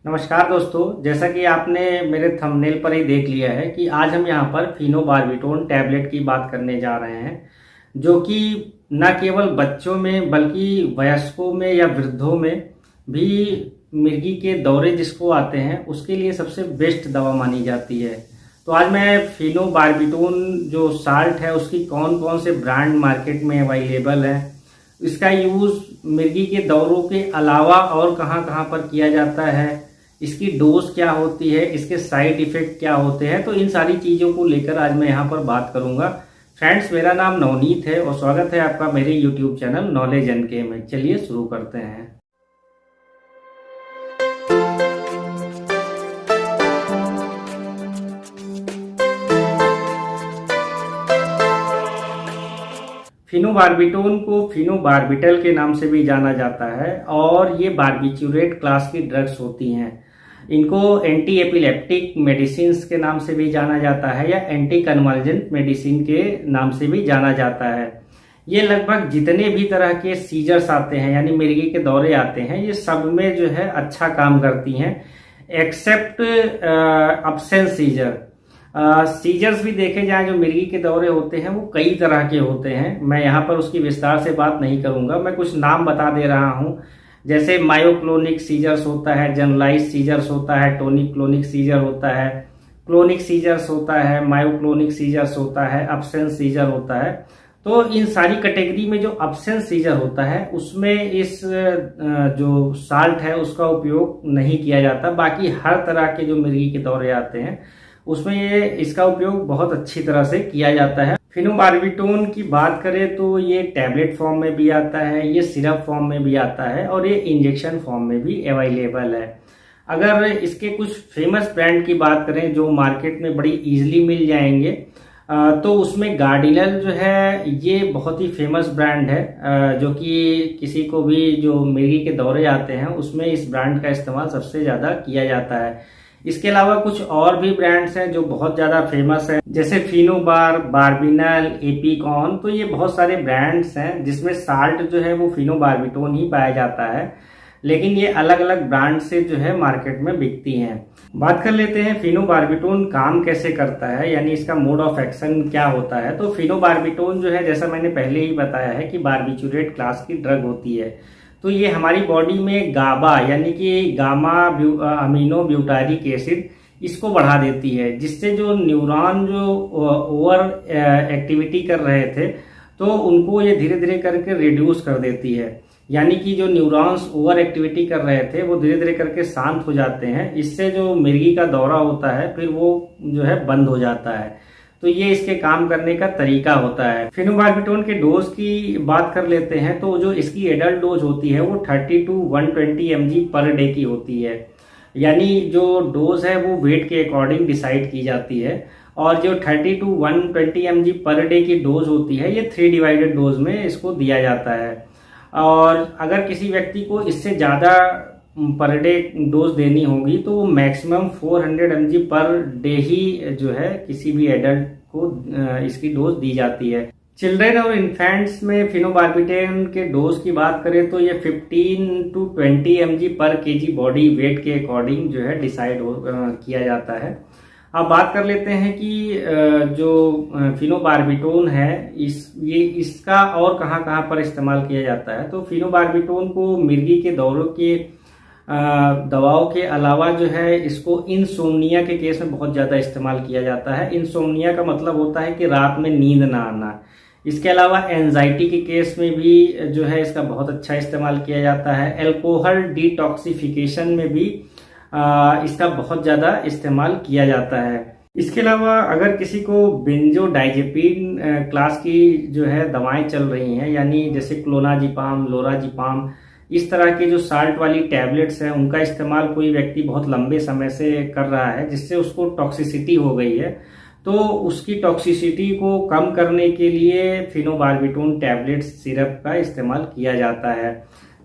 नमस्कार दोस्तों, जैसा कि आपने मेरे थंबनेल पर ही देख लिया है कि आज हम यहाँ पर फिनोबार्बिटोन टैबलेट की बात करने जा रहे हैं, जो कि न केवल बच्चों में बल्कि वयस्कों में या वृद्धों में भी मिर्गी के दौरे जिसको आते हैं उसके लिए सबसे बेस्ट दवा मानी जाती है। तो आज मैं फिनोबार्बिटोन जो साल्ट है उसकी कौन कौन से ब्रांड मार्केट में अवेलेबल है, इसका यूज़ मिर्गी के दौरों के अलावा और कहाँ कहाँ पर किया जाता है, इसकी डोज क्या होती है, इसके साइड इफेक्ट क्या होते हैं, तो इन सारी चीज़ों को लेकर आज मैं यहाँ पर बात करूँगा। फ्रेंड्स, मेरा नाम नवनीत है और स्वागत है आपका मेरे यूट्यूब चैनल नॉलेज एन के में। चलिए शुरू करते हैं। फिनोबार्बिटोन को फिनोबार्बिटल के नाम से भी जाना जाता है और ये बार्बिचुरेट क्लास की ड्रग्स होती हैं। इनको एंटी एपिलेप्टिक मेडिसिन के नाम से भी जाना जाता है या एंटी कन्वर्जेंट मेडिसिन के नाम से भी जाना जाता है। ये लगभग जितने भी तरह के सीजर्स आते हैं यानी मिर्गी के दौरे आते हैं, ये सब में जो है अच्छा काम करती हैं एक्सेप्ट अब्सेंस सीजर। सीजर्स भी देखे जाएं जो मिर्गी के दौरे होते हैं वो कई तरह के होते हैं। मैं यहाँ पर उसकी विस्तार से बात नहीं करूंगा, मैं कुछ नाम बता दे रहा हूँ। जैसे मायोक्लोनिक सीजर्स होता है, जनरलाइज सीजर्स होता है, टोनिक क्लोनिक सीजर होता है, क्लोनिक सीजर्स होता है, मायोक्लोनिक सीजर्स होता है, अब्सेंस सीजर होता है। तो इन सारी कैटेगरी में जो अब्सेंस सीजर होता है उसमें इस जो साल्ट है उसका उपयोग नहीं किया जाता। बाकी हर तरह के जो मिर्गी के दौरे आते हैं उसमें ये इसका उपयोग बहुत अच्छी तरह से किया जाता है। फिनोबार्बिटोन की बात करें तो ये टैबलेट फॉर्म में भी आता है, ये सिरप फॉर्म में भी आता है और ये इंजेक्शन फॉर्म में भी अवेलेबल है। अगर इसके कुछ फेमस ब्रांड की बात करें जो मार्केट में बड़ी इजीली मिल जाएंगे, तो उसमें गार्डिनल जो है ये बहुत ही फेमस ब्रांड है, जो कि किसी को भी जो मिर्गी के दौरे आते हैं उसमें इस ब्रांड का इस्तेमाल सबसे ज़्यादा किया जाता है। इसके अलावा कुछ और भी ब्रांड्स हैं जो बहुत ज़्यादा फेमस हैं, जैसे फिनोबार, बार्बिनल, एपीकॉन। तो ये बहुत सारे ब्रांड्स हैं जिसमें साल्ट जो है वो फिनोबार्बिटोन ही पाया जाता है, लेकिन ये अलग अलग ब्रांड से जो है मार्केट में बिकती हैं। बात कर लेते हैं फिनोबार्बिटोन काम कैसे करता है, यानी इसका मोड ऑफ एक्शन क्या होता है। तो फिनोबार्बिटोन जो है, जैसा मैंने पहले ही बताया है कि बार्बिचुरेट क्लास की ड्रग होती है। तो ये हमारी बॉडी में गाबा यानी कि गामा अमीनो ब्यूटारिक एसिड इसको बढ़ा देती है, जिससे जो न्यूरॉन जो ओवर एक्टिविटी कर रहे थे तो उनको ये धीरे धीरे करके रिड्यूस कर देती है। यानी कि जो न्यूरॉन्स ओवर एक्टिविटी कर रहे थे वो धीरे धीरे करके शांत हो जाते हैं। इससे जो मिर्गी का दौरा होता है फिर वो जो है बंद हो जाता है। तो ये इसके काम करने का तरीका होता है। फिनोबार्बिटोन के डोज की बात कर लेते हैं तो जो इसकी एडल्ट डोज होती है वो 30 to 120 mg पर डे की होती है। यानी जो डोज है वो वेट के अकॉर्डिंग डिसाइड की जाती है और जो 30 to 120 mg पर डे की डोज होती है ये 3 डिवाइडेड डोज में इसको दिया जाता है। और अगर किसी व्यक्ति को इससे ज़्यादा पर डे डोज देनी होगी तो वो मैक्सिमम 400 mg पर डे ही जो है किसी भी एडल्ट को इसकी डोज दी जाती है। चिल्ड्रन और इन्फेंट्स में फिनोबार्बिटोन के डोज की बात करें तो ये 15 to 20 mg पर केजी बॉडी वेट के अकॉर्डिंग जो है डिसाइड किया जाता है। अब बात कर लेते हैं कि जो फिनोबार्बिटोन है इसका और कहाँ कहाँ पर इस्तेमाल किया जाता है। तो फिनोबार्बिटोन को मिर्गी के दौरों के दवाओं के अलावा जो है इसको इंसोम्निया के केस में बहुत ज़्यादा इस्तेमाल किया जाता है। इंसोम्निया का मतलब होता है कि रात में नींद ना आना। इसके अलावा एंजाइटी के केस में भी जो है इसका बहुत अच्छा इस्तेमाल किया जाता है। अल्कोहल डिटॉक्सिफिकेशन में भी इसका बहुत ज़्यादा इस्तेमाल किया जाता है। इसके अलावा अगर किसी को बेंजोडाइजेपिन क्लास की जो है दवाएं चल रही हैं, यानी जैसे क्लोनाजिपाम, लोराजिपाम, इस तरह के जो साल्ट वाली टैबलेट्स हैं उनका इस्तेमाल कोई व्यक्ति बहुत लंबे समय से कर रहा है जिससे उसको टॉक्सिसिटी हो गई है, तो उसकी टॉक्सिसिटी को कम करने के लिए फिनोबार्बिटोन टैबलेट सिरप का इस्तेमाल किया जाता है।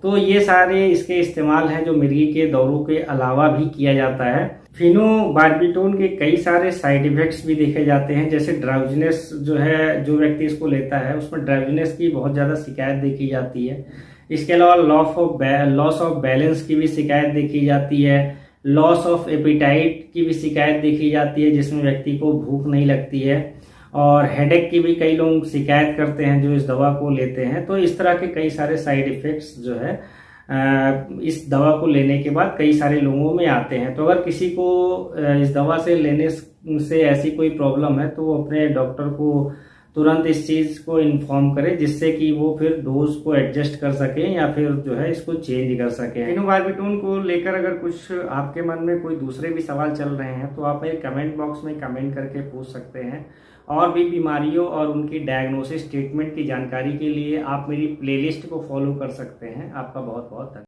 तो ये सारे इसके इस्तेमाल हैं जो मिर्गी के दौरों के अलावा भी किया जाता है। फिनोबार्बिटोन के कई सारे साइड इफेक्ट्स भी देखे जाते हैं, जैसे ड्राउजीनेस जो है, जो व्यक्ति इसको लेता है उसमें ड्राउजीनेस की बहुत ज़्यादा शिकायत देखी जाती है। इसके अलावा लॉस ऑफ बैलेंस की भी शिकायत देखी जाती है। लॉस ऑफ एपिटाइट की भी शिकायत देखी जाती है, जिसमें व्यक्ति को भूख नहीं लगती है, और हेडेक की भी कई लोग शिकायत करते हैं जो इस दवा को लेते हैं। तो इस तरह के कई सारे साइड इफ़ेक्ट्स जो है इस दवा को लेने के बाद कई सारे लोगों में आते हैं। तो अगर किसी को इस दवा से लेने से ऐसी कोई प्रॉब्लम है तो वो अपने डॉक्टर को तुरंत इस चीज़ को इन्फॉर्म करे, जिससे कि वो फिर डोज को एडजस्ट कर सके या फिर जो है इसको चेंज कर सके। फेनोबार्बिटोन को लेकर अगर कुछ आपके मन में कोई दूसरे भी सवाल चल रहे हैं तो आप मेरे कमेंट बॉक्स में कमेंट करके पूछ सकते हैं। और भी बीमारियों और उनकी डायग्नोसिस ट्रीटमेंट की जानकारी के लिए आप मेरी प्लेलिस्ट को फॉलो कर सकते हैं। आपका बहुत बहुत धन्यवाद।